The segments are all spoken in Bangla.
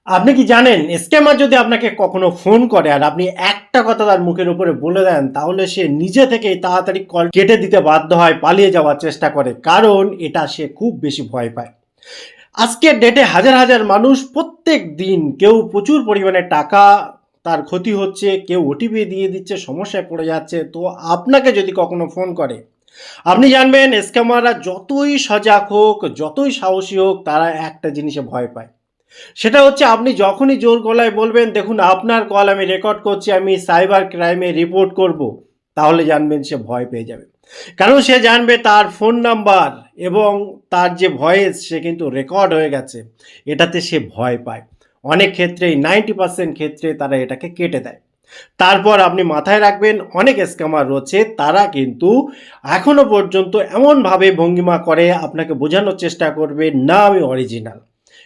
আপনি কি জানেন স্ক্যামার যদি আপনাকে কখনো ফোন করে আর আপনি একটা কথা তার মুখের উপরে বলে দেন তাহলে সে নিজে থেকেই তাড়াতাড়ি কল কেটে দিতে বাধ্য হয়, পালিয়ে যাওয়ার চেষ্টা করে, কারণ এটা সে খুব বেশি ভয় পায়। আজকের ডেটে হাজার হাজার মানুষ প্রত্যেক দিন কেউ প্রচুর পরিমাণে টাকা তার ক্ষতি হচ্ছে, কেউ ওটিপি দিয়ে দিচ্ছে, সমস্যায় পড়ে যাচ্ছে। তো আপনাকে যদি কখনো ফোন করে, আপনি জানবেন স্ক্যামাররা যতই সজাগ হোক, যতই সাহসী হোক, তারা একটা জিনিসে ভয় পায়। সেটা হচ্ছে আপনি যখনই জোর গলায় বলবেন, দেখুন আপনার কল আমি রেকর্ড করছি, আমি সাইবার ক্রাইমে রিপোর্ট করব, তাহলে জানবেন সে ভয় পেয়ে যাবে। কারণ সে জানবে তার ফোন নাম্বার এবং তার যে ভয়েস সে কিন্তু রেকর্ড হয়ে গেছে, এটাতে সে ভয় পায়। অনেক ক্ষেত্রেই 90% ক্ষেত্রে তারা এটাকে কেটে দেয়। তারপর আপনি মাথায় রাখবেন, অনেক স্ক্যামার রয়েছে, তারা কিন্তু এখনো পর্যন্ত এমনভাবে ভঙ্গিমা করে আপনাকে বোঝানোর চেষ্টা করবে না আমি অরিজিনাল,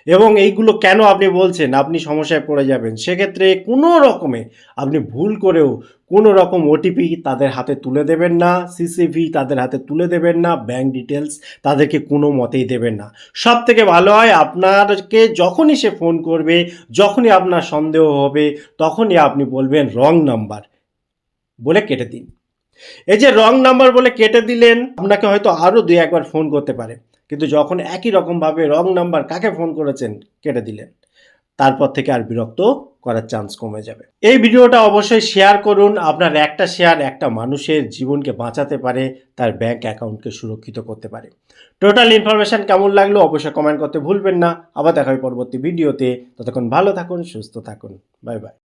এবং এইগুলো কেন আপনি বলছেন, আপনি সমস্যায় পড়ে যাবেন। সেক্ষেত্রে কোনো রকমে আপনি ভুল করেও কোনো রকম ওটিপি তাদের হাতে তুলে দেবেন না, সিসিভি তাদের হাতে তুলে দেবেন না, ব্যাঙ্ক ডিটেলস তাদেরকে কোনো মতেই দেবেন না। সব থেকে ভালো হয় আপনাকে যখনই সে ফোন করবে, যখনই আপনার সন্দেহ হবে, তখনই আপনি বলবেন রং নাম্বার বলে কেটে দিন। এই যে রং নাম্বার বলে কেটে দিলেন, আপনাকে হয়তো আরও দুই একবার ফোন করতে পারে, কিন্তু যখন একই রকমভাবে রং নাম্বার কাকে ফোন করেছেন কেটে দিলেন, তারপর থেকে আর বিরক্ত করার চান্স কমে যাবে। এই ভিডিওটা অবশ্যই শেয়ার করুন। আপনার একটা শেয়ার একটা মানুষের জীবনকে বাঁচাতে পারে, তার ব্যাংক অ্যাকাউন্টকে সুরক্ষিত করতে পারে। টোটাল ইনফরমেশন কেমন লাগলো অবশ্যই কমেন্ট করতে ভুলবেন না। আবার দেখা হবে পরবর্তী ভিডিওতে। ততক্ষণ ভালো থাকুন, সুস্থ থাকুন। Bye bye.